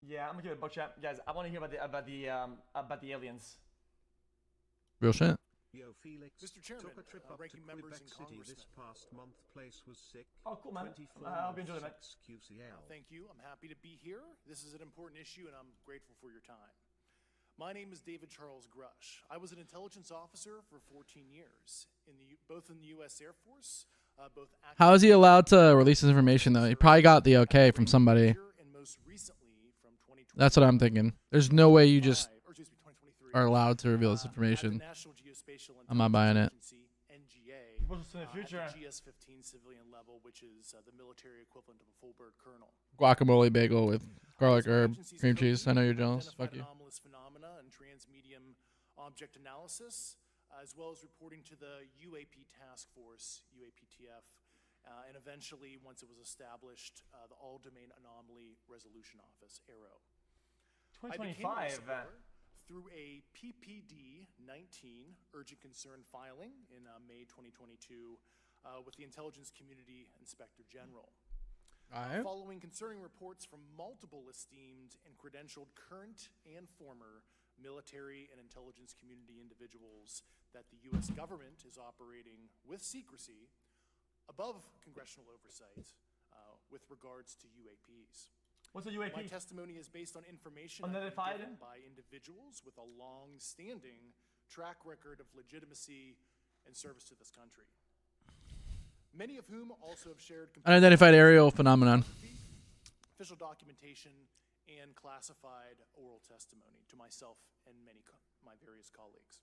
Yeah, I'm gonna give it a buck chat, guys. I want to hear about the aliens. Real shit. Yo, Felix. Mr. Chairman, Took a trip up ranking to members Quebec and City congressmen. this past month. Place was sick. Oh, cool, man. 24 I hope you enjoy it, man. months QCL. Thank you. I'm happy to be here. This is an important issue, and I'm grateful for your time. My name is David Charles Grush. I was an intelligence officer for 14 years, both in the U.S. Air Force, both. How is he allowed to release this information though? He probably got the okay from somebody. And most recently from That's what I'm thinking. There's no way you just 2023, are allowed to reveal this information. I'm not buying it. NGA, What's in the future? at the GS-15 civilian level, which is the military equivalent of a full bird colonel. Guacamole bagel with garlic herb, cream cheese. I know you're jealous. Fuck you. Anomalous phenomena and transmedium object analysis, as well as reporting to the UAP task force, UAPTF, and eventually, once it was established, the All Domain Anomaly Resolution Office, ARROW. 2025. Through a PPD 19 urgent concern filing in May 2022 with the Intelligence Community Inspector General. Following concerning reports from multiple esteemed and credentialed current and former military and intelligence community individuals that the U.S. government is operating with secrecy above congressional oversight with regards to UAPs. What's a UAP? My testimony is based on information Unidentified? given by individuals with a long-standing track record of legitimacy and service to this country. Many of whom also have shared Unidentified aerial phenomenon. official documentation and classified oral testimony to myself and my various colleagues.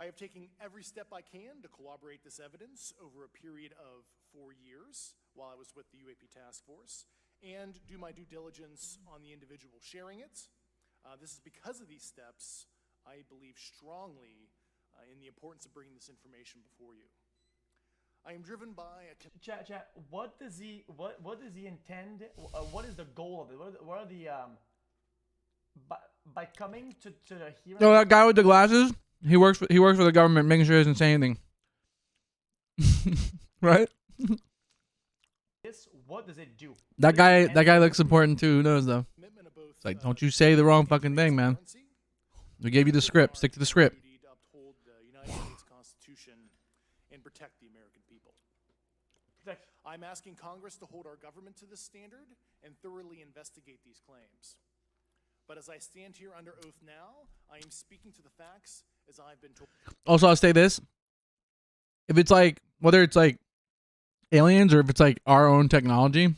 I have taken every step I can to corroborate this evidence over a period of 4 years while I was with the UAP task force, and do my due diligence on the individual sharing it. This is because of these steps, I believe strongly in the importance of bringing this information before you. I am driven by a... Chat. What does he intend? What is the goal of it? What are the by coming to the hearing? No, that guy with the glasses. He works for the government, making sure he doesn't say anything. Right? What does it do? That guy looks important too. Who knows though? It's like, don't you say the wrong fucking thing, man. We gave you the script. Stick to the script. To uphold the United States Constitution and protect the American people. I'm asking Congress to hold our government to this standard and thoroughly investigate these claims. But as I stand here under oath now, I am speaking to the facts as I've been told. Also, I'll say this: if it's like, whether it's like aliens or if it's like our own technology,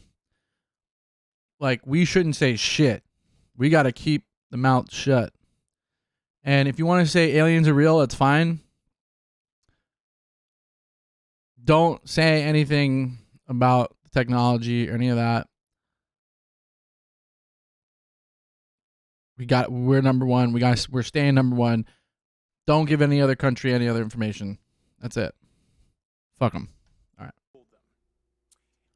like, we shouldn't say shit. We got to keep the mouth shut. And if you want to say aliens are real, that's fine. Don't say anything about the technology or any of that. We're number one. We're staying number one. Don't give any other country any other information. That's it. Fuck them. All right.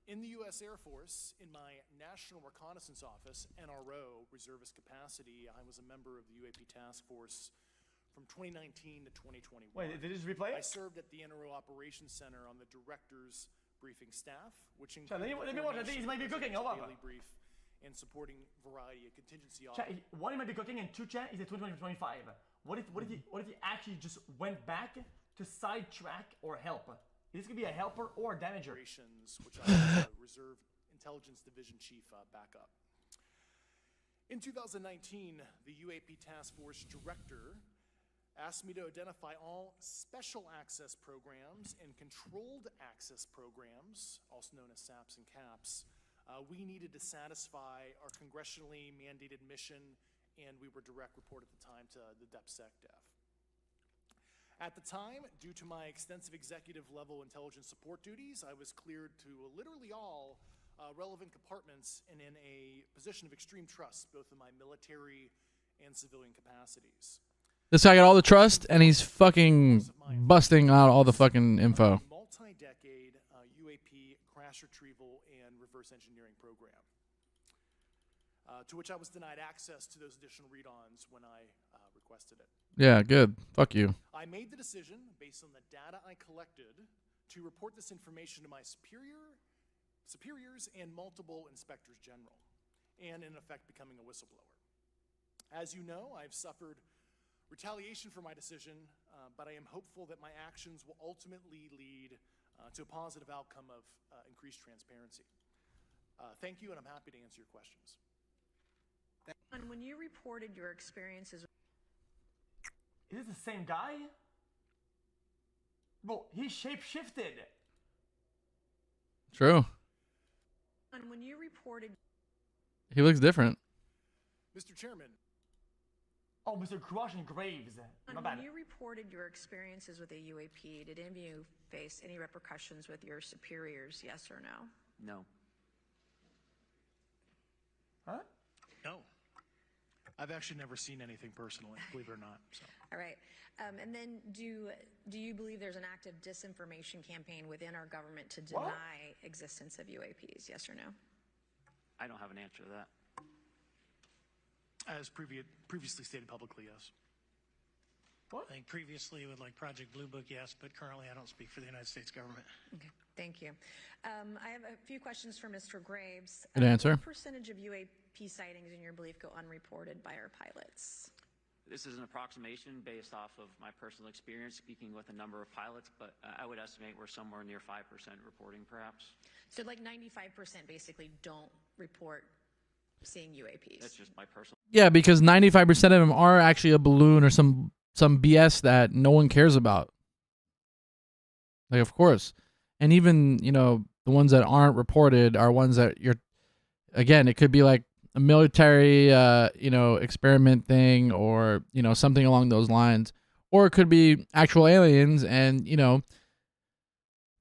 In the U.S. Air Force, in my National Reconnaissance Office, NRO, reservist capacity, I was a member of the UAP Task Force from 2019 to 2021. Wait, did it just replay I it? served at the NRO Operations Center on the Director's Briefing Staff, which Chat, let me watch. I think he might be cooking. Hold on. daily brief and supporting variety of contingency Chat, one, he might be cooking, and two, chat, he's at 2025. What if he actually just went back to sidetrack or help? Is this gonna be a helper or a damager? operations, which I was Reserve Intelligence Division Chief backup. In 2019, the UAP Task Force Director asked me to identify all special access programs and controlled access programs, also known as SAPs and CAPs, we needed to satisfy our congressionally mandated mission, and we were direct report at the time to the DepSecDef. At the time, due to my extensive executive level intelligence support duties, I was cleared to literally all relevant compartments and in a position of extreme trust, both in my military and civilian capacities. This guy got all the trust, and he's fucking busting out all the fucking info. Multi-decade UAP crash retrieval and reverse engineering program, to which I was denied access to those additional read-ons when I requested it. Yeah, good. Fuck you. I made the decision, based on the data I collected, to report this information to my superiors and multiple inspectors general. and in effect becoming a whistleblower. As you know, I've suffered retaliation for my decision, but I am hopeful that my actions will ultimately lead to a positive outcome of increased transparency. Thank you, and I'm happy to answer your questions. And when you reported your experiences, Is this the same guy? Bro, he shape-shifted. True. and when you reported He looks different. Mr. Chairman, Oh, Mr. Crush and Graves. and My when bad. you reported your experiences with a UAP, did any of you face any repercussions with your superiors? Yes or no? No. Huh? no. I've actually never seen anything personally, believe it or not. So. All right. And then do you believe there's an active disinformation campaign within our government to What? deny existence of UAPs? Yes or no? I don't have an answer to that. As previously stated publicly, yes. What? I think previously with like Project Blue Book, yes, but currently I don't speak for the United States government. Okay, thank you. I have a few questions for Mr. Graves. Good answer. What percentage of UAP sightings, in your belief, go unreported by our pilots? This is an approximation based off of my personal experience speaking with a number of pilots, but I would estimate we're somewhere near 5% reporting perhaps. So like 95% basically don't report seeing UAPs. That's just my personal. Yeah, because 95% of them are actually a balloon or some BS that no one cares about. Like, of course. And even, you know, the ones that aren't reported are ones that you're, again, it could be like a military, you know, experiment thing or, you know, something along those lines. Or it could be actual aliens and, you know,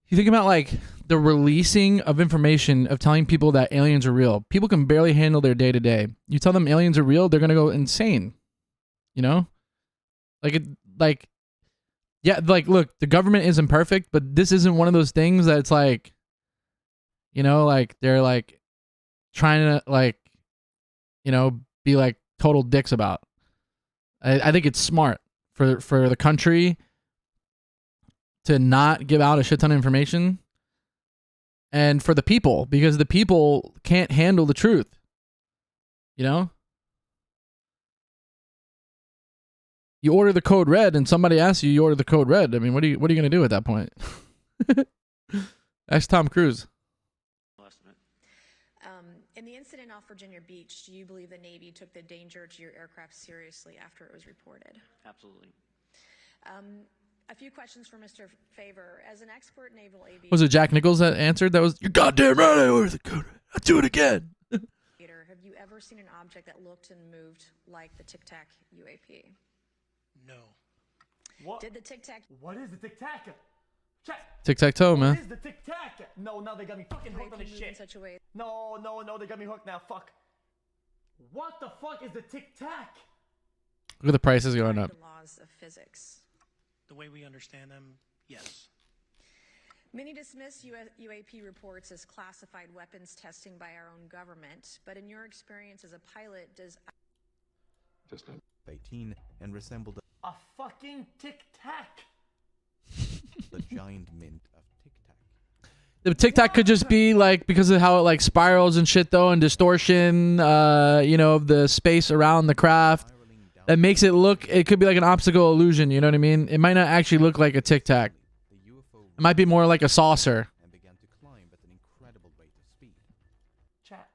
you think about like the releasing of information of telling people that aliens are real. People can barely handle their day to day. You tell them aliens are real, they're going to go insane. You know? Yeah, like, look, the government isn't perfect, but this isn't one of those things that it's like, you know, like they're like trying to like, you know, be like total dicks about. I think it's smart for the country to not give out a shit ton of information, and for the people, because the people can't handle the truth. You know? You order the code red and somebody asks you, you order the code red. I mean, what are you going to do at that point? Ask Tom Cruise. Estimate. In the incident off Virginia Beach, do you believe the Navy took the danger to your aircraft seriously after it was reported? Absolutely. A few questions for Mr. Favor. As an expert naval aviator, Was it Jack Nichols that answered? That was, you're goddamn right, I ordered the code red. I'll do it again. have you ever seen an object that looked and moved like the Tic Tac UAP? No. What? Did the Tic Tac What is the Tic Tac? Chat. Tic-tac-toe, What man. is the Tic Tac? No, now they got me fucking hooked on UAP this move in shit. such a way? No, they got me hooked now. Fuck. What the fuck is the Tic Tac? Look at the prices going up. The laws of physics. The way we understand them, yes. Many dismiss UAP reports as classified weapons testing by our own government, but in your experience as a pilot, does 18 and resembled A fucking Tic Tac. the giant mint of Tic Tac. The Tic-Tac could just be like, because of how it like spirals and shit though, and distortion, you know, of the space around the craft. Spiraling down That makes it look, it could be like an optical illusion, you know what I mean? It might not actually look like a Tic-Tac. the UFO It might be more like a saucer. and began to climb at an incredible rate of speed. Chat.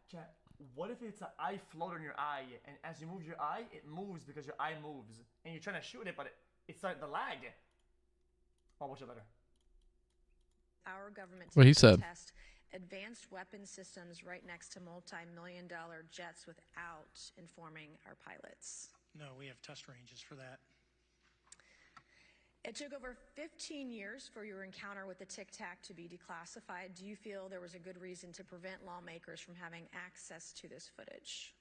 What if it's an eye float on your eye, and as you move your eye, it moves because your eye moves, and you're trying to shoot it, but it's like the lag. Oh, what's it better? our government What he to said. test advanced weapon systems right next to multi-million-dollar jets without informing our pilots? No, we have test ranges for that. It took over 15 years for your encounter with the Tic Tac to be declassified. Do you feel there was a good reason to prevent lawmakers from having access to this footage?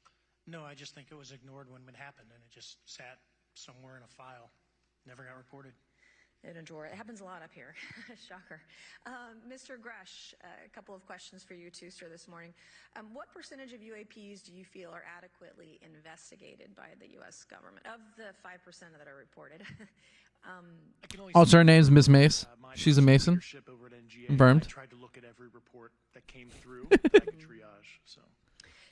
No, I just think it was ignored when it happened, and it just sat somewhere in a file. Never got reported. In a drawer. It happens a lot up here. Shocker. Mr. Gresh, a couple of questions for you too, sir, this morning. What percentage of UAPs do you feel are adequately investigated by the U.S. government? Of the 5% that are reported. I can only Also, speak her name's for, Miss Mace. my She's a personal Mason. leadership over at NGA. Confirmed. I tried to look at every report that came through. I could triage. So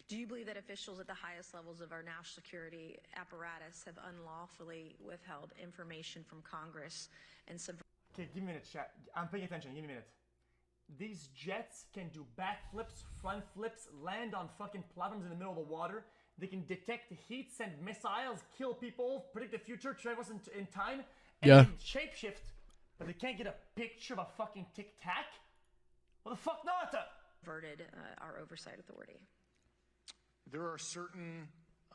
Do you believe that officials at the highest levels of our national security apparatus have unlawfully withheld information from Congress and Okay, give me a minute, chat. I'm paying attention. Give me a minute. These jets can do backflips, front flips, land on fucking platforms in the middle of the water. They can detect heat, send missiles, kill people, predict the future, travel us in time, and Yeah. they can shapeshift, but they can't get a picture of a fucking Tic Tac? What the fuck not? subverted our oversight authority? There are certain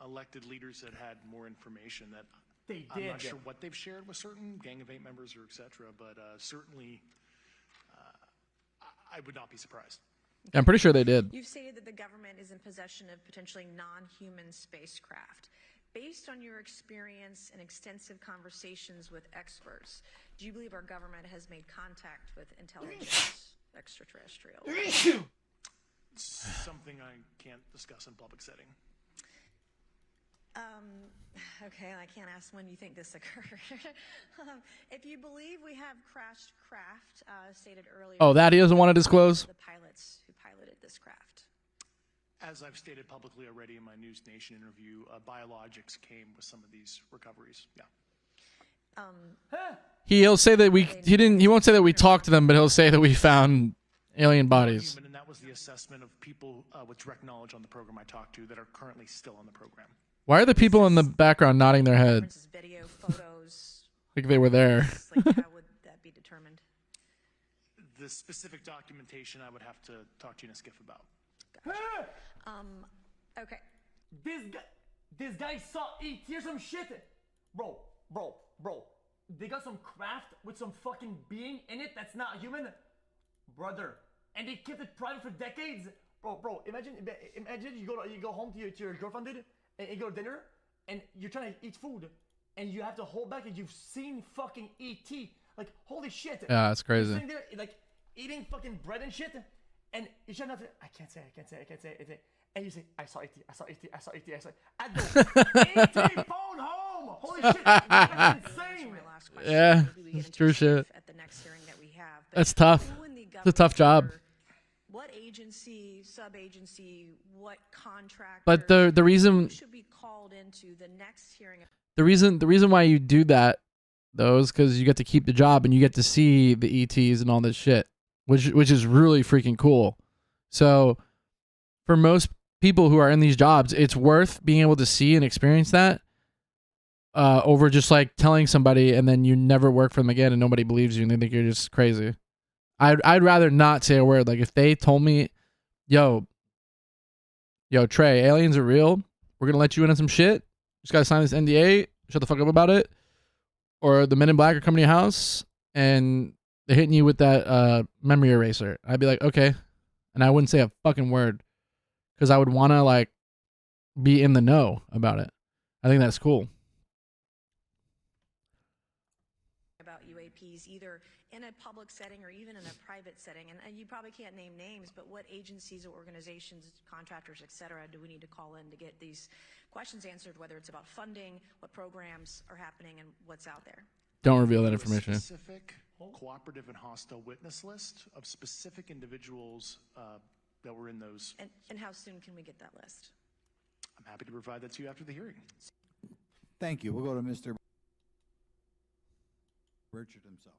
elected leaders that had more information that They I'm not did. sure what they've shared with certain Gang of Eight members or et cetera, but certainly I would not be surprised. I'm pretty sure they did. You've stated that the government is in possession of potentially non-human spacecraft. Based on your experience and extensive conversations with experts, do you believe our government has made contact with intelligence extraterrestrial? Something I can't discuss in public setting. Okay, I can't ask when you think this occurred. If you believe we have crashed craft, stated earlier. Oh, that he doesn't want to disclose? The pilots who piloted this craft. As I've stated publicly already in my News Nation interview, Biologics came with some of these recoveries. Yeah. He'll say that he won't say that we talked to them, but he'll say that we found alien bodies. And that was the assessment of people with direct knowledge on the program I talked to that are currently still on the program. Why are the people in the background nodding their head Video, photos. like they were there? Like, how would that be determined? The specific documentation I would have to talk to you in a skiff about. Okay. This guy saw ET or some shit. Bro. They got some craft with some fucking being in it that's not human. Brother. And they kept it private for decades. Bro, imagine you go home to your girlfriend, dude, and you go to dinner, and you're trying to eat food, and you have to hold back, and you've seen fucking ET. Like, holy shit. Yeah, that's crazy. You're sitting there, like, eating fucking bread and shit, and you're trying not to, I can't say it. And you say, I saw ET. I go, ET phone home! Holy shit, that's insane! Yeah, that's true shit. At the next hearing that we have. That's tough. Who in the It's a tough job. government, what agency, sub-agency, what contractor? But the reason who should be called into the next hearing? the reason why you do that though is because you get to keep the job and you get to see the ETs and all this shit, which is really freaking cool. So for most people who are in these jobs, it's worth being able to see and experience that over just like telling somebody and then you never work for them again and nobody believes you and they think you're just crazy. I'd rather not say a word. Like if they told me, yo Trey, aliens are real, we're gonna let you in on some shit, just gotta sign this NDA, shut the fuck up about it, or the Men in Black are coming to your house and they're hitting you with that memory eraser, I'd be like, okay. And I wouldn't say a fucking word because I would want to like be in the know about it. I think that's cool. About UAPs, either in a public setting or even in a private setting, and you probably can't name names, but what agencies or organizations, contractors, et cetera, do we need to call in to get these questions answered, whether it's about funding, what programs are happening, and what's out there? Don't reveal that information. A specific cooperative and hostile witness list of specific individuals that were in those. And how soon can we get that list? I'm happy to provide that to you after the hearing. Thank you. We'll go to Mr. Richard himself.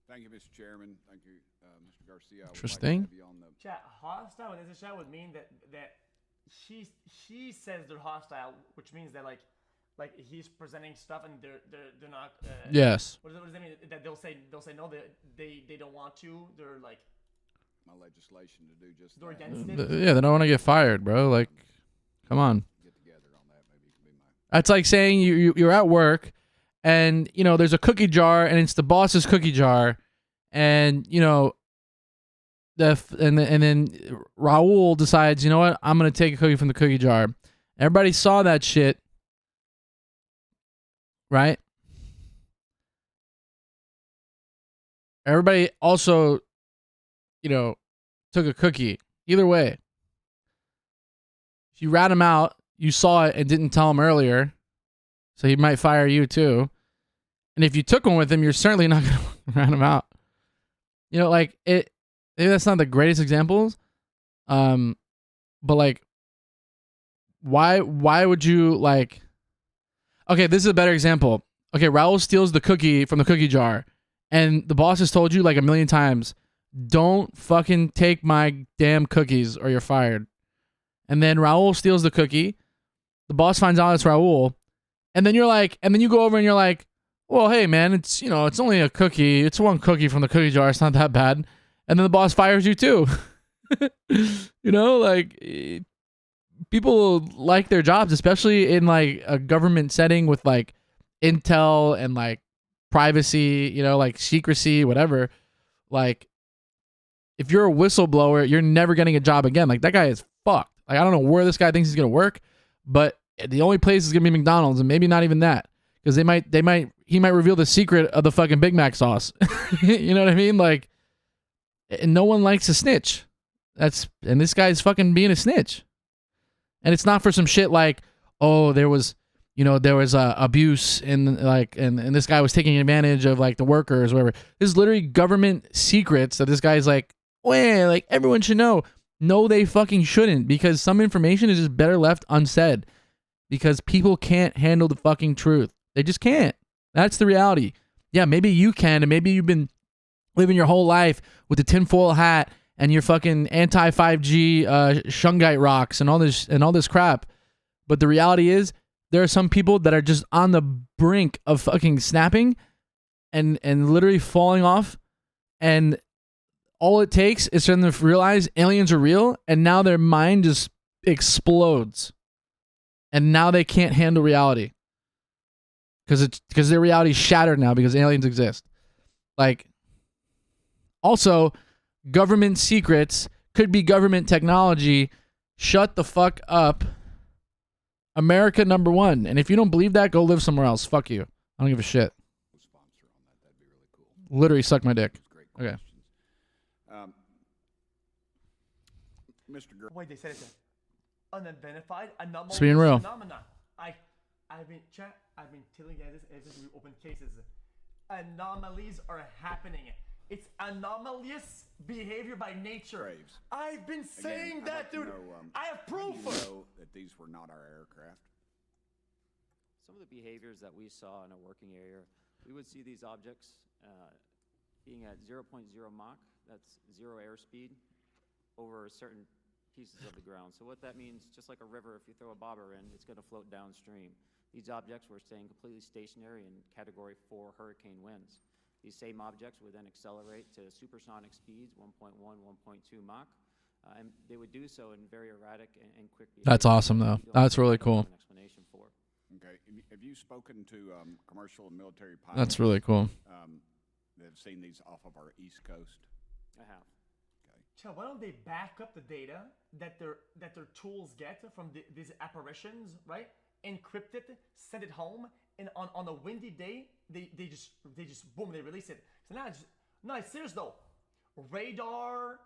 Thank you, Mr. Chairman. Thank you, Mr. Garcia. I would Interesting. Like to have you on the Chat, hostile in this chat would mean that he says they're hostile, which means that like he's presenting stuff and they're not. Yes. What does that mean? That they'll say no, they don't want to. They're like my legislation to do just they're that. against it. Yeah, they don't want to get fired, bro. Like, come on. Get together on that. Maybe you can be my. That's like saying you're at work and, you know, there's a cookie jar and it's the boss's cookie jar. And, you know, and then Raul decides, you know what, I'm going to take a cookie from the cookie jar. Everybody saw that shit. Right? Everybody also, you know, took a cookie. Either way. If you rat him out, you saw it and didn't tell him earlier. So he might fire you too. And if you took one with him, you're certainly not going to rat him out. You know, like, maybe that's not the greatest examples. But like, why would you like? Okay, this is a better example. Okay, Raul steals the cookie from the cookie jar, and the boss has told you like a million times, don't fucking take my damn cookies or you're fired. And then Raul steals the cookie. The boss finds out it's Raul, and then you're like, and then you go over and you're like, well, hey man, it's it's only a cookie. It's one cookie from the cookie jar. It's not that bad. And then the boss fires you too. Like people like their jobs, especially in like a government setting with like intel and like privacy, like secrecy, whatever. Like if you're a whistleblower, you're never getting a job again. Like that guy is fucked. Like I don't know where this guy thinks he's gonna work, but the only place is gonna be McDonald's, and maybe not even that, because he might reveal the secret of the fucking Big Mac sauce. You know what I mean? Like, and no one likes a snitch. And this guy's fucking being a snitch. And it's not for some shit like, oh, there was abuse and this guy was taking advantage of like the workers or whatever. This is literally government secrets that this guy's like, well, like everyone should know. No, they fucking shouldn't, because some information is just better left unsaid, because people can't handle the fucking truth. They just can't. That's the reality. Yeah, maybe you can, and maybe you've been living your whole life with the tinfoil hat and your fucking anti-5G shungite rocks and all this crap. But the reality is, there are some people that are just on the brink of fucking snapping and literally falling off, and all it takes is for them to realize aliens are real, and now their mind just explodes, and now they can't handle reality because their reality is shattered now because aliens exist. Like, also, government secrets could be government technology. Shut the fuck up. America number one. And if you don't believe that, go live somewhere else. Fuck you. I don't give a shit. Literally suck my dick. Okay. Mr. Wait, they said it's an unidentified anomalous being real. phenomenon. I've been telling you guys this as we open cases. Anomalies are happening. It's anomalous behavior by nature. Braves. I've been saying Again, that, dude. I have proof. How do you know that these were not our aircraft? Some of the behaviors that we saw in a working area, we would see these objects being at 0.0 Mach, that's zero airspeed, over certain pieces of the ground. So what that means, just like a river, if you throw a bobber in, it's going to float downstream. These objects were staying completely stationary in Category 4 hurricane winds. These same objects would then accelerate to supersonic speeds, 1.1, 1.2 Mach, and they would do so in very erratic and quick behavior. That's awesome, though. That's really cool. An explanation for. Okay. Have you spoken to commercial and military pilots? That's really cool. That have seen these off of our East Coast? I have. So why don't they back up the data that their tools get from these apparitions, right? Encrypt it, send it home, and on a windy day, they just boom, they release it. So now it's serious though. Radar,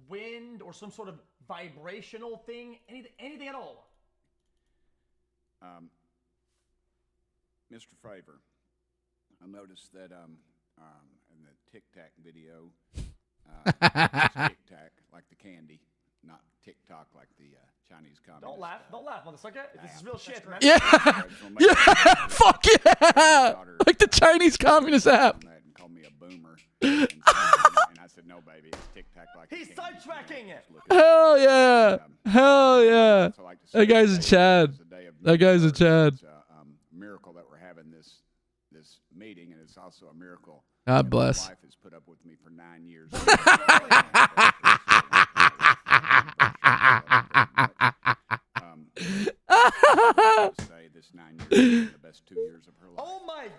wind, or some sort of vibrational thing, anything at all. Mr. Favor, I noticed that in the Tic Tac video, it's Tic Tac like the candy, not TikTok like the Chinese communist. Don't laugh, motherfucker. This is real shit, man. Yeah. Yeah. Fuck yeah. Like the Chinese communist app. And called me a boomer. And I said, no, baby, it's Tic Tac like the He's candy. sidetracking it. Hell yeah. Hell yeah. That guy's a Chad. That guy's a Chad. It's a miracle that we're having this meeting, and it's also a miracle God that bless. my wife has put up with me for 9 years. Say this 9 years has been the best 2 years of her life. Oh my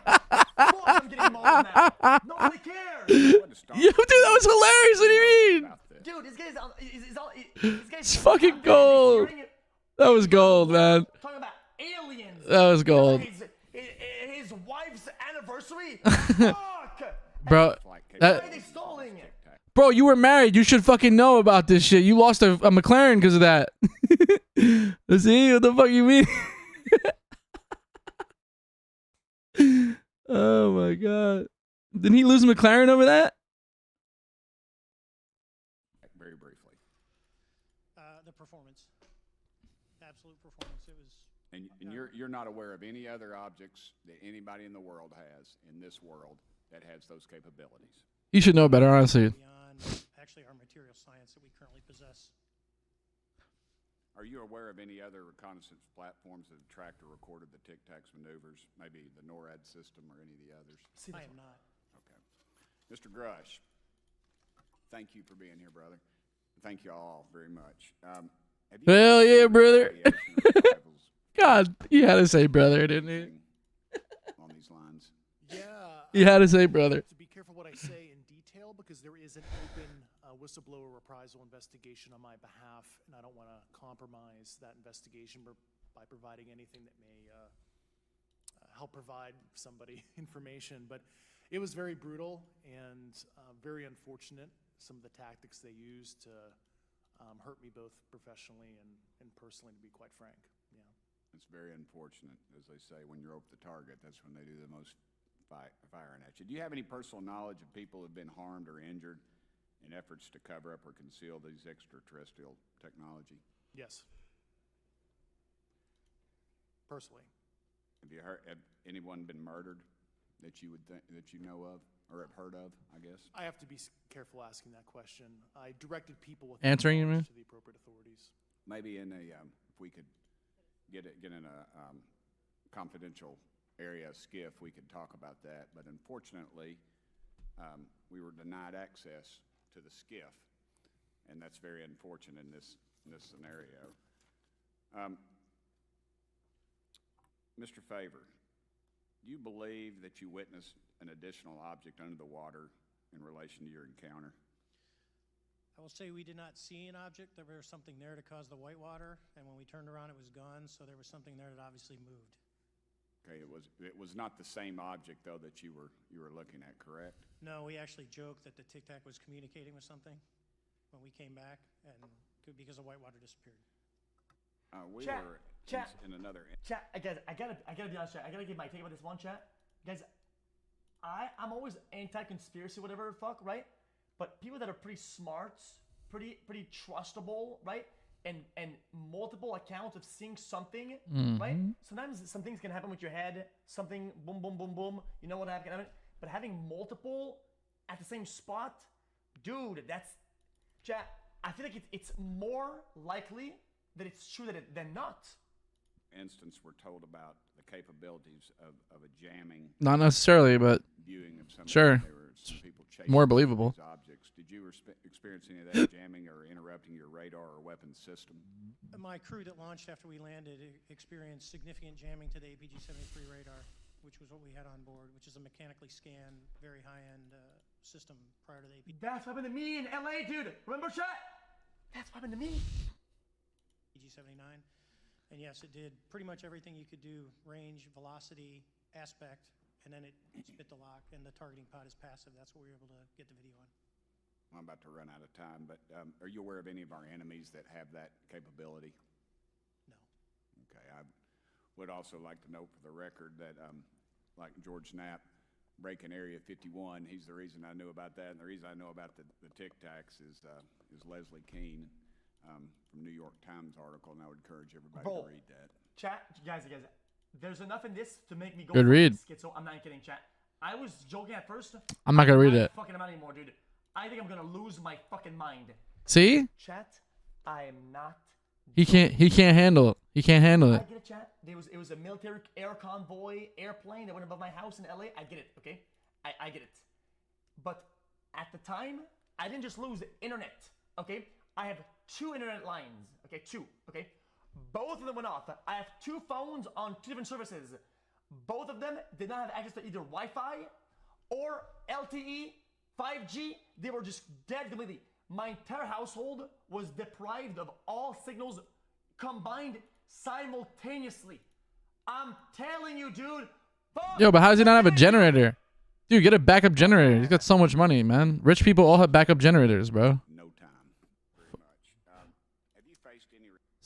god! I'm getting mauled now. Nobody cares. Yo, dude, that was hilarious. What do you mean? Dude, this guy's It's fucking gold. That was gold, man. Talking about aliens. That was gold. His wife's anniversary. Fuck. Bro, Why that, are they stalling it? bro, you were married. You should fucking know about this shit. You lost a McLaren because of that. See, what the fuck you mean? Oh my god. Didn't he lose a McLaren over that? Very briefly. performance. Absolute performance. It was. And you're not aware of any other objects that anybody in the world has, in this world, that has those capabilities? You should know better, honestly. Beyond actually our material science that we currently possess. Are you aware of any other reconnaissance platforms that have tracked or recorded the Tic Tacs maneuvers, maybe the NORAD system or any of the others? I am not. Okay. Mr. Grush, thank you for being here, brother. Thank you all very much. Have you Hell yeah, brother. retaliation or rivals God, you had to say brother, didn't you? on these lines? Yeah. You had to say brother. To be careful what I say in detail because there is an open whistleblower reprisal investigation on my behalf, and I don't want to compromise that investigation by providing anything that may help provide somebody information. But it was very brutal and very unfortunate, some of the tactics they used to hurt me both professionally and personally, to be quite frank. Yeah. It's very unfortunate, as they say, when you're over the target, that's when they do the most firing at you. Do you have any personal knowledge of people who have been harmed or injured in efforts to cover up or conceal these extraterrestrial technology? Yes. Personally. Have anyone been murdered that you would that you know of or have heard of, I guess? I have to be careful asking that question. I directed people with Answering you, knowledge man? to the appropriate authorities. Maybe in a if we could get in a confidential area, skiff, we could talk about that. But unfortunately, we were denied access to the skiff, and that's very unfortunate in this scenario. Mr. Favor, do you believe that you witnessed an additional object under the water in relation to your encounter? I will say we did not see an object. There was something there to cause the whitewater, and when we turned around, it was gone. So there was something there that obviously moved. Okay, it was not the same object though that you were looking at, correct? No, we actually joked that the Tic Tac was communicating with something when we came back, and because the whitewater disappeared. We Chat, were chat. in another. Chat, I gotta be honest, chat. I gotta give my take about this one, chat. Guys, I'm always anti-conspiracy, whatever the fuck, right? But people that are pretty smart, pretty trustable, right? And multiple accounts of seeing something, right? Sometimes some things can happen with your head, something boom, boom, boom, boom. You know what happened? But having multiple at the same spot, dude, that's chat. I feel like it's more likely that it's true than not. Instance, we're told about the capabilities of a jamming Not necessarily, but viewing of something. sure. There were some people chasing More believable. these objects. Did you experience any of that jamming or interrupting your radar or weapons system? My crew that launched after we landed experienced significant jamming to the APG-73 radar, which was what we had on board, which is a mechanically scanned, very high-end system prior to the APG. That's what happened to me in LA, dude. Remember, chat? That's what happened to me. APG-79. And yes, it did pretty much everything you could do, range, velocity, aspect, and then it spit the lock, and the targeting pod is passive. That's what we were able to get the video on. I'm about to run out of time, but are you aware of any of our enemies that have that capability? No. Okay, I would also like to note for the record that, like George Knapp breaking Area 51, he's the reason I knew about that, and the reason I know about the Tic Tacs is Leslie Keene. From New York Times article, and I would encourage everybody to read that. Chat, guys, there's enough in this to make me go. Good read. Schizo. I'm not kidding, chat. I was joking at first. I'm not gonna read I'm it. not fucking about anymore, dude. I think I'm gonna lose my fucking mind. See? Chat, I am not. He can't handle it. He can't handle I it. get it, chat. It was a military air convoy airplane that went above my house in LA. I get it, okay? I get it. But at the time, I didn't just lose the internet, okay? I have 2 internet lines, okay? 2, okay? Both of them went off. I have 2 phones on 2 different services. Both of them did not have access to either Wi-Fi or LTE, 5G. They were just dead completely. My entire household was deprived of all signals combined simultaneously. I'm telling you, dude. Yo, but how does he not have a generator? Dude, get a backup generator. He's got so much money, man. Rich people all have backup generators, bro.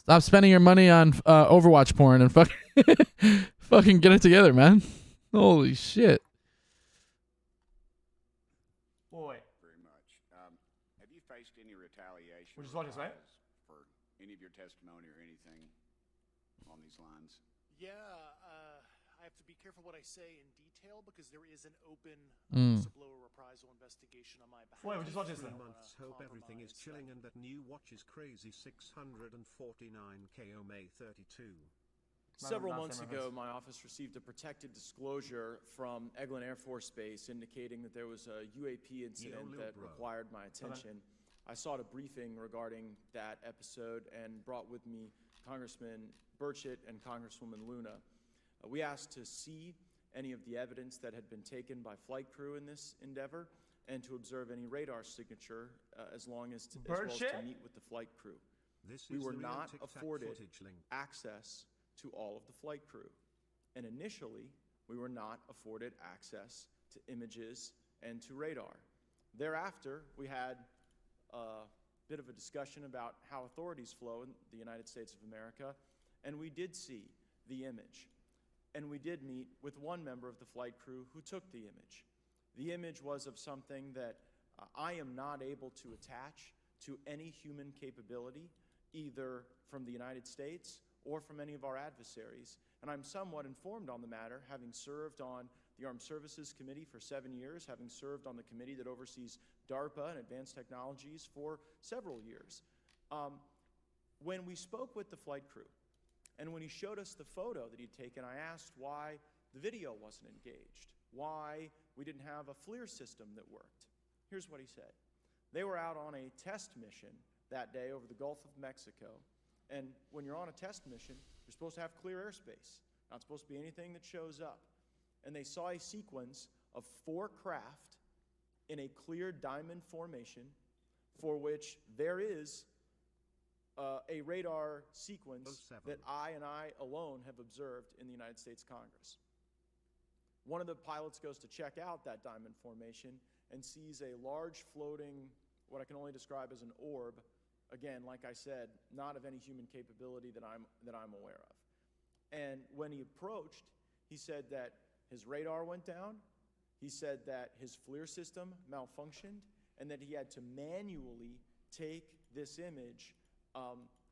Stop spending your money on Overwatch porn and fucking get it together, man. Holy shit. Boy. Very much. Have you faced any retaliation We're just watching this, right? for any of your testimony or anything on these lines? Yeah, I have to be careful what I say in detail because there is an open whistleblower reprisal investigation on my behalf. Wait, we just watched this 3 now. months hope everything is chilling and that new watch is crazy 649K on May 32. Several months ago, my office received a protected disclosure from Eglin Air Force Base indicating that there was a UAP incident that required my attention. I sought a briefing regarding that episode and brought with me Congressman Burchett and Congresswoman Luna. We asked to see any of the evidence that had been taken by flight crew in this endeavor and to observe any radar signature as well as to meet with the flight crew. We were not afforded access to all of the flight crew. And initially, we were not afforded access to images and to radar. Thereafter, we had a bit of a discussion about how authorities flow in the United States of America, and we did see the image. And we did meet with one member of the flight crew who took the image. The image was of something that I am not able to attach to any human capability, either from the United States or from any of our adversaries. And I'm somewhat informed on the matter, having served on the Armed Services Committee for 7 years, having served on the committee that oversees DARPA and advanced technologies for several years. When we spoke with the flight crew, and when he showed us the photo that he'd taken, I asked why the video wasn't engaged, why we didn't have a FLIR system that worked. Here's what he said. They were out on a test mission that day over the Gulf of Mexico, and when you're on a test mission, you're supposed to have clear airspace. Not supposed to be anything that shows up. And they saw a sequence of 4 craft in a clear diamond formation for which there is a radar sequence that I alone have observed in the United States Congress. One of the pilots goes to check out that diamond formation and sees a large floating, what I can only describe as an orb. Again, like I said, not of any human capability that I'm aware of. And when he approached, he said that his radar went down, he said that his FLIR system malfunctioned, and that he had to manually take this image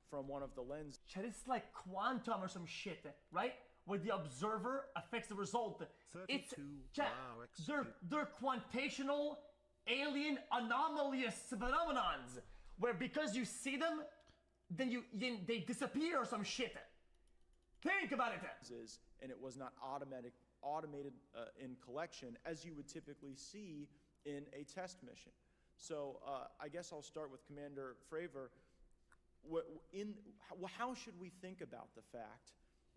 from one of the lenses. Chad, it's like quantum or some shit, right? Where the observer affects the result. It's Chad, they're quantational alien anomalous phenomenons where because you see them, then they disappear or some shit. Think about it. And it was not automated in collection as you would typically see in a test mission. So I guess I'll start with Commander Fravor. How should we think about the fact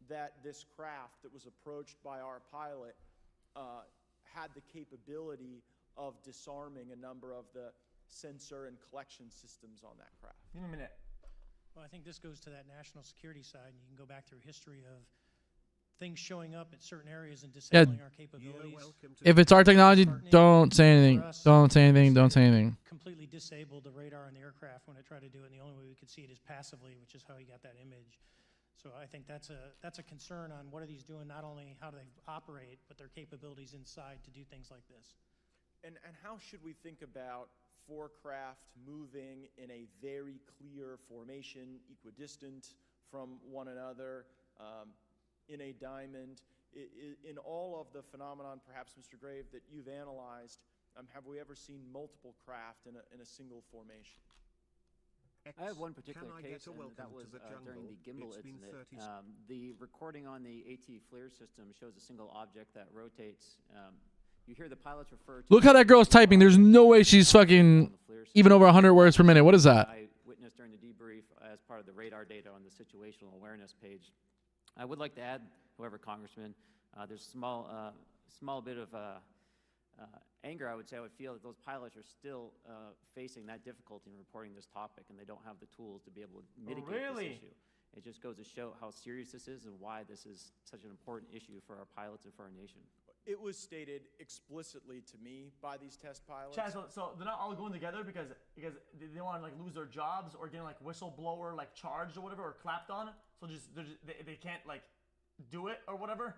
that this craft that was approached by our pilot had the capability of disarming a number of the sensor and collection systems on that craft? Give me a minute. Well, I think this goes to that national security side, and you can go back through history of things showing up at certain areas and disabling our capabilities. If it's our technology, don't say anything. Don't say anything. Don't say anything. Completely disabled the radar on the aircraft when it tried to do it, and the only way we could see it is passively, which is how he got that image. So I think that's a concern on what are these doing, not only how do they operate, but their capabilities inside to do things like this. And how should we think about 4 craft moving in a very clear formation, equidistant from one another, in a diamond? In all of the phenomenon, perhaps, Mr. Grave, that you've analyzed, have we ever seen multiple craft in a single formation? I have one particular case, and that was during the gimbal incident. The recording on the AT FLIR system shows a single object that rotates. You hear the pilots refer to... Look how that girl's typing. There's no way she's fucking even over 100 words per minute. What is that? I witnessed during the debrief as part of the radar data on the situational awareness page. I would like to add, however, Congressman, there's a small bit of anger, I would say. I would feel that those pilots are still facing that difficulty in reporting this topic, and they don't have the tools to be able to mitigate this issue. It just goes to show how serious this is and why this is such an important issue for our pilots and for our nation. It was stated explicitly to me by these test pilots. Chad, so they're not all going together because they want to like lose their jobs or getting like whistleblower like charged or whatever or clapped on. So they can't like do it or whatever.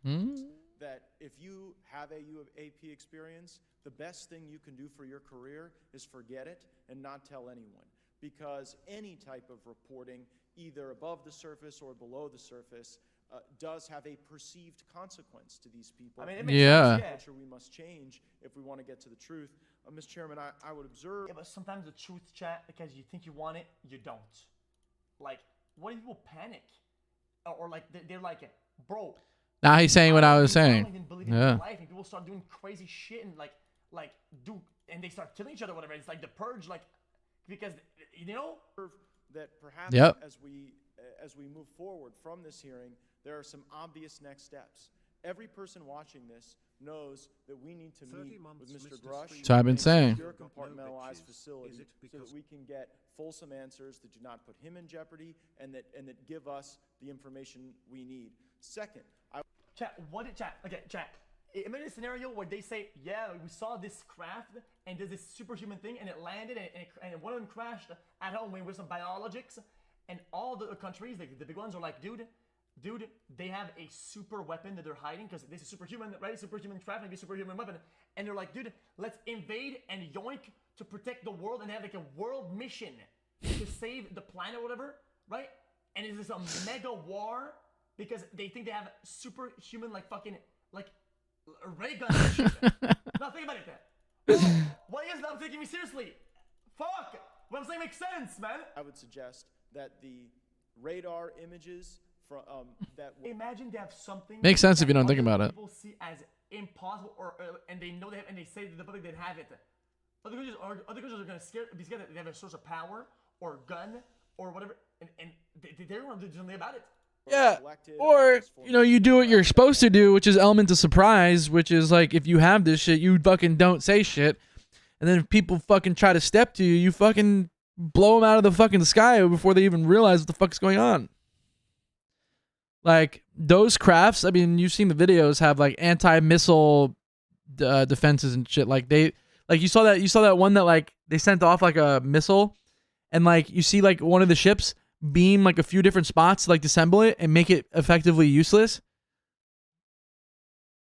That if you have a UAP experience, the best thing you can do for your career is forget it and not tell anyone. because any type of reporting, either above the surface or below the surface, does have a perceived consequence to these people. I mean, it makes Yeah. sense, yeah. Culture we must change if we want to get to the truth. Mr. Chairman, I would observe. Yeah, but sometimes the truth, chat, because you think you want it, you don't. Like, what if people panic? Or like, they're like, bro. Now he's saying what I was don't saying. even believe in Yeah. life, and people start doing crazy shit and and they start killing each other, whatever. It's like the purge, like, because, you know? That perhaps Yep. as we move forward from this hearing, there are some obvious next steps. Every person watching this knows that we need to 30 meet months, with Mr. Mr. Grush. Screamer. So I've been in a saying. secure Got no compartmentalized bitches. facility Is it so that because- we can get fulsome answers that do not put him in jeopardy and that give us the information we need. Second, Chat, chat. Imagine a scenario where they say, yeah, we saw this craft and there's this superhuman thing and it landed and one of them crashed at home with some biologics, and all the countries, the big ones, are like, dude, they have a super weapon that they're hiding because this is superhuman, right? Superhuman craft, maybe superhuman weapon. And they're like, dude, let's invade and yoink to protect the world and have like a world mission to save the planet or whatever, right? And it's this a mega war because they think they have superhuman, like, fucking, like, ray guns and shit. No, think about it then. Why is not taking me seriously? Fuck! What I'm saying makes sense, man. I would suggest that the radar images from that Imagine they have something. Makes sense if that you don't think other about it. People see as impossible, and they know they have, and they say to the public they have it. Other countries are gonna be scared that they have a source of power or gun or whatever, and they don't want to do something about it. Yeah. Or, you know, you do what you're supposed to do, which is element of surprise, which is like, if you have this shit, you fucking don't say shit. And then if people fucking try to step to you, you fucking blow them out of the fucking sky before they even realize what the fuck's going on. Like, those crafts, I mean, you've seen the videos, have like anti-missile defenses and shit. Like, you saw that one that like they sent off like a missile, and like you see like one of the ships beam like a few different spots to like disassemble it and make it effectively useless.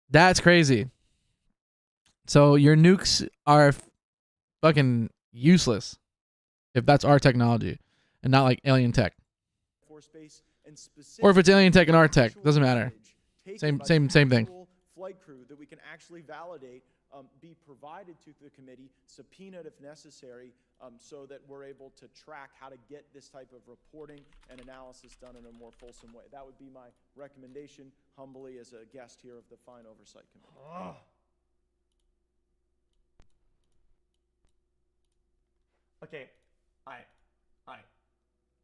That's crazy. So your nukes are fucking useless if that's our technology and not like alien tech. Or if it's alien tech and our tech, doesn't matter. Same thing. Flight crew that we can actually validate, be provided to the committee, subpoenaed if necessary, so that we're able to track how to get this type of reporting and analysis done in a more fulsome way. That would be my recommendation, humbly, as a guest here of the Fine Oversight Committee. Okay, alright.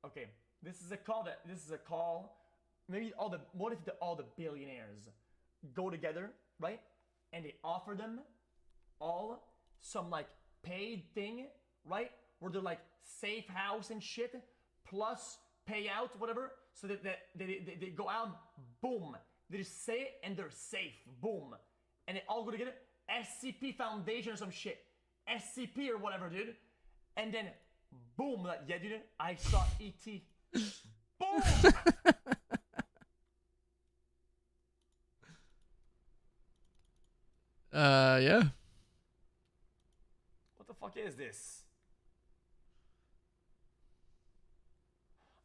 Okay, this is a call. Maybe what if all the billionaires go together, right? And they offer them all some like paid thing, right? Where they're like safe house and shit, plus payout, whatever, so that they go out, boom. They just say it and they're safe, boom. And they all go together, SCP Foundation or some shit. SCP or whatever, dude. And then, boom, like, yeah, dude, I saw E.T. Boom! Yeah. What the fuck is this?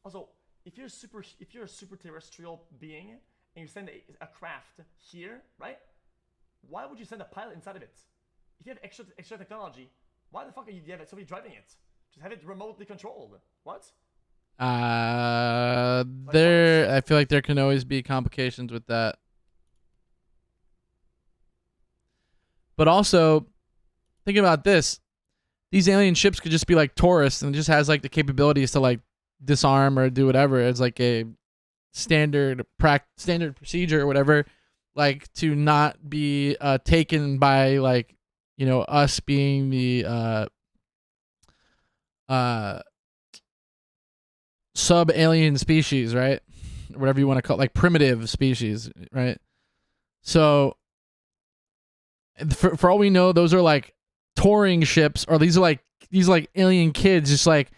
Also, if you're a super terrestrial being and you send a craft here, right? Why would you send a pilot inside of it? If you have extra technology, why the fuck are you have somebody driving it? Just have it remotely controlled. What? I feel like there can always be complications with that. But also, think about this. These alien ships could just be like tourists and it just has like the capabilities to like disarm or do whatever. It's like a standard procedure or whatever, like to not be taken by like, you know, us being the sub-alien species, right? Whatever you want to call it, like primitive species, right? So for all we know, those are like touring ships, or these are like alien kids just like,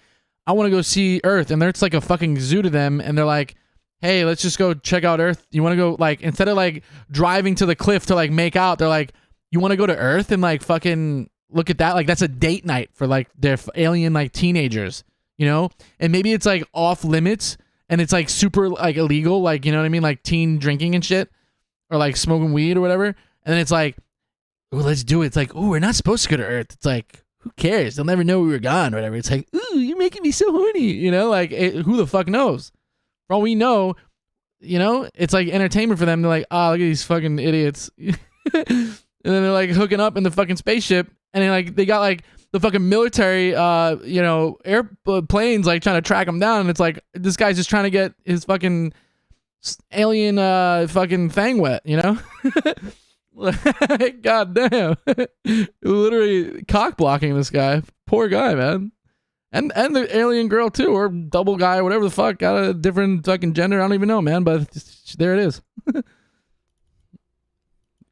I want to go see Earth, and it's like a fucking zoo to them, and they're like, hey, let's just go check out Earth. You want to go, like, instead of like driving to the cliff to like make out, they're like, you want to go to Earth and like fucking look at that? Like, that's a date night for like their alien like teenagers. you know, and maybe it's like off limits and it's like super like illegal, like, you know what I mean, like teen drinking and shit, or like smoking weed or whatever, and then it's like, oh, let's do it. It's like, oh, we're not supposed to go to Earth. It's like, who cares? They'll never know we were gone or whatever. It's like, ooh, you're making me so horny, you know, like who the fuck knows? For all we know, you know, it's like entertainment for them. They're like, oh, look at these fucking idiots. And then they're like hooking up in the fucking spaceship, and then like they got like the fucking military, you know, airplanes like trying to track them down. And it's like this guy's just trying to get his fucking alien fucking thing wet, you know? God damn, literally cock blocking this guy. Poor guy, man. And the alien girl too, or double guy, whatever the fuck, got a different fucking gender. I don't even know, man. But there it is.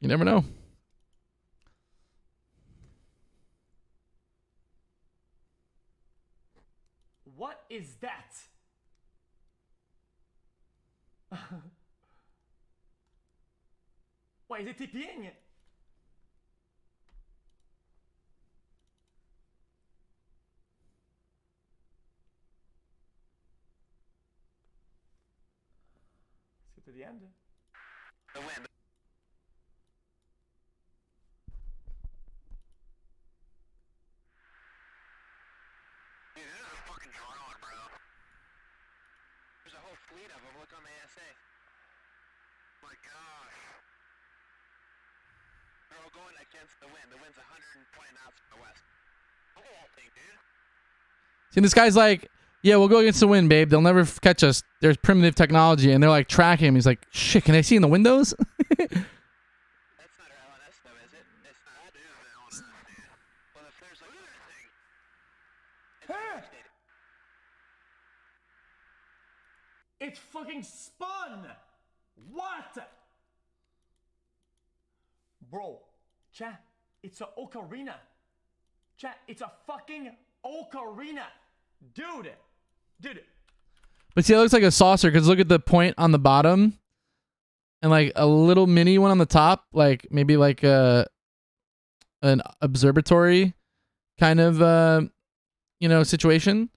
You never know. What is that? Why is it TPing? Skip to the end. The wind. Dude, this is a fucking drone, bro. There's a whole fleet of them. Look on the ASA. My gosh. They're all going against the wind. The wind's 120 knots to the west. Look at that thing, dude. See, this guy's like, yeah, we'll go against the wind, babe. They'll never catch us. There's primitive technology, and they're like tracking him. He's like, shit, can I see in the windows? That's not our LNS, though, is it? It's not. That is the LNS, dude. Well, if there's like another thing, it's rotated. It's fucking spun! What? Bro, chat, it's a ocarina. Chat, it's a fucking ocarina. Dude. But see, it looks like a saucer because look at the point on the bottom and like a little mini one on the top, like maybe like an observatory kind of you know, situation.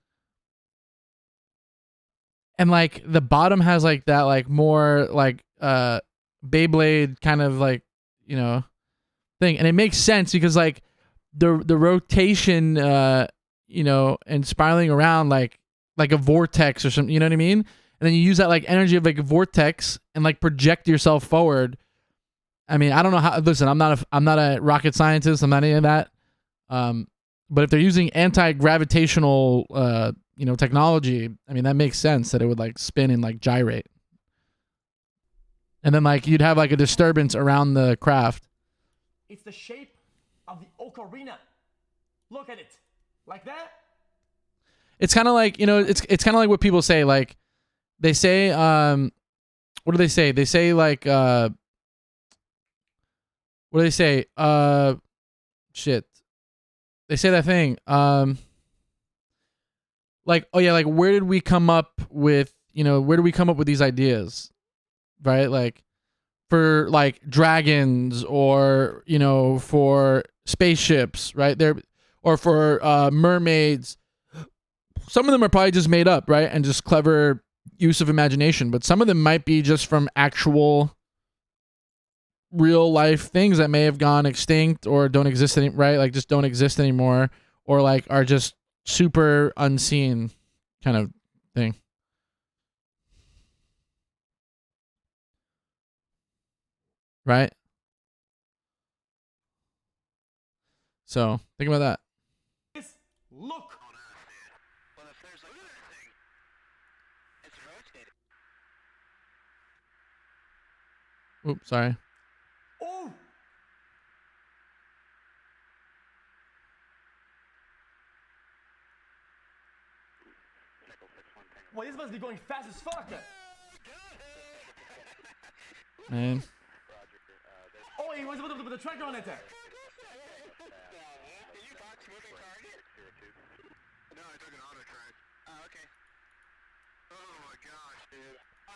And like the bottom has like that like more like Beyblade kind of like, you know, thing. And it makes sense because like the rotation you know, and spiraling around like a vortex or something, you know what I mean? And then you use that like energy of like a vortex and like project yourself forward. I mean, I don't know how, listen, I'm not a rocket scientist, I'm not any of that. But if they're using anti-gravitational you know, technology, I mean, that makes sense that it would like spin and like gyrate. And then like you'd have like a disturbance around the craft. It's the shape of the ocarina. Look at it. Like that? It's kind of like, you know, it's kind of like what people say. Like they say, what do they say? They say like, what do they say? Shit. They say that thing. Like, oh yeah, like where did we come up with, you know, where do we come up with these ideas? Right? Like for like dragons or, you know, for spaceships, right? Or for mermaids. Some of them are probably just made up, right? And just clever use of imagination. But some of them might be just from actual real life things that may have gone extinct or don't exist anymore, right? Like just don't exist anymore, or like are just super unseen kind of thing. Right? So think about that. Look. Well, if there's like another thing, it's rotated. Oops, sorry. Oh. Well, this must be going fast as fuck. Man. Oh, he was with the tractor on it. No, I took an auto track. Oh, okay. Oh my gosh, dude. Wow.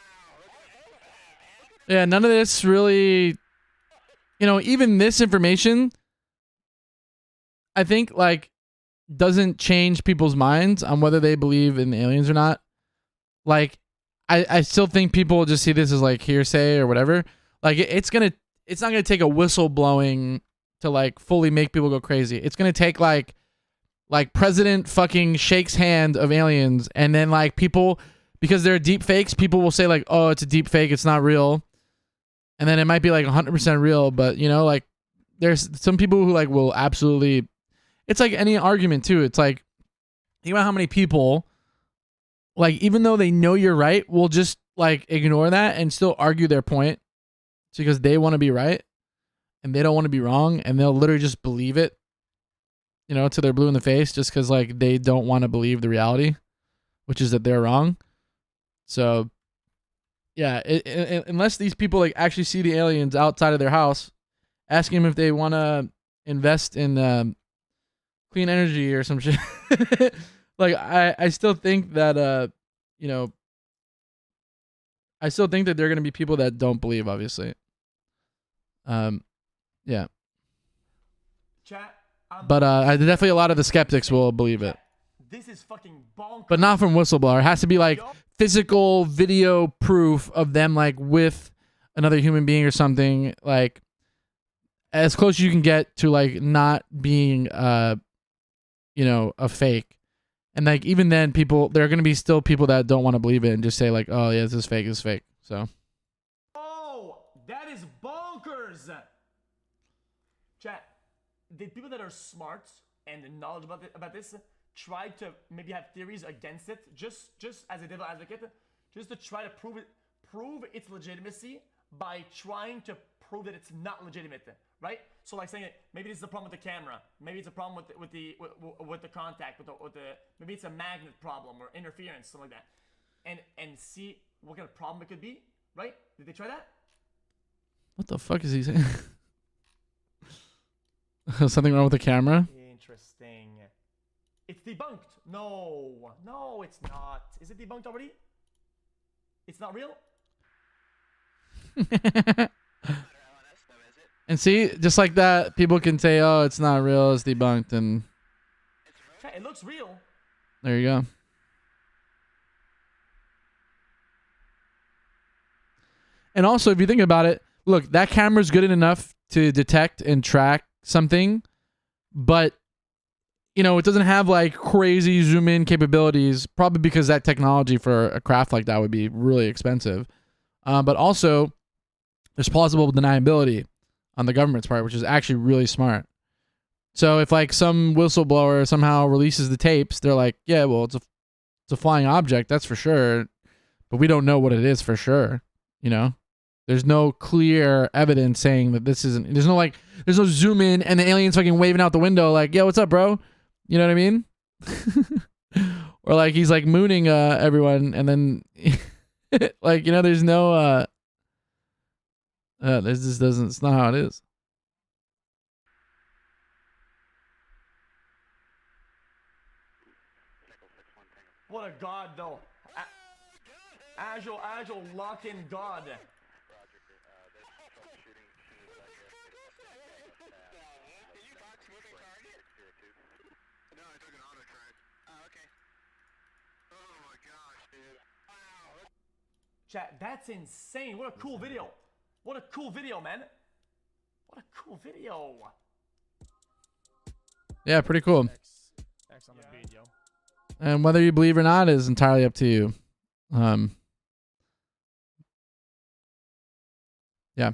Yeah, none of this really, you know, even this information, I think like doesn't change people's minds on whether they believe in aliens or not. Like, I still think people just see this as like hearsay or whatever. Like, it's not gonna take a whistle blowing to like fully make people go crazy. It's gonna take like president fucking shakes hand of aliens, and then like people, because they're deep fakes, people will say like, oh, it's a deep fake, it's not real, and then it might be like 100% real, but you know, like there's some people who like will absolutely. It's like any argument too. It's like, think about how many people, like, even though they know you're right, will just like ignore that and still argue their point. It's because they want to be right and they don't want to be wrong, and they'll literally just believe it, you know, till they're blue in the face, just because like they don't want to believe the reality, which is that they're wrong. So yeah, unless these people like actually see the aliens outside of their house, asking them if they want to invest in clean energy or some shit. Like I still think that you know, I still think that there are gonna be people that don't believe, obviously. Yeah. Chat. But definitely a lot of the skeptics will believe it. This is fucking bonkers. But not from whistleblower. It has to be like physical video proof of them like with another human being or something, like as close as you can get to like not being you know, a fake. And like even then people, there are going to be still people that don't want to believe it and just say like, oh yeah, this is fake. So oh, that is bonkers. Chat, the people that are smart and knowledgeable about this try to maybe have theories against it, just as a devil advocate, just to try to prove its legitimacy by trying to prove that it's not legitimate, right? So like saying maybe this is a problem with the camera, maybe it's a problem with the contact, with the maybe it's a magnet problem or interference, something like that, and see what kind of problem it could be, right? Did they try that? what the fuck is he saying? Something wrong with the camera? Interesting. It's debunked. No, it's not. Is it debunked already? It's not real? And see, just like that, people can say, oh, it's not real, it's debunked, and It looks real. there you go. And also, if you think about it, look, that camera's good enough to detect and track something, but you know, it doesn't have like crazy zoom in capabilities, probably because that technology for a craft like that would be really expensive. But also, there's plausible deniability on the government's part, which is actually really smart. So if like some whistleblower somehow releases the tapes, they're like, yeah, well, it's a flying object, that's for sure, but we don't know what it is for sure. You know, there's no clear evidence saying that this isn't. There's no zoom in and the alien's fucking waving out the window like, yo, what's up, bro? You know what I mean? Or like he's like mooning everyone, and then like, you know, there's no this just doesn't. It's not how it is. What a god, though. Agile, lock-in god. Chat, that's insane. What a cool video. What a cool video, man. What a cool video. Yeah, pretty cool. X on the video. And whether you believe or not is entirely up to you. Yeah.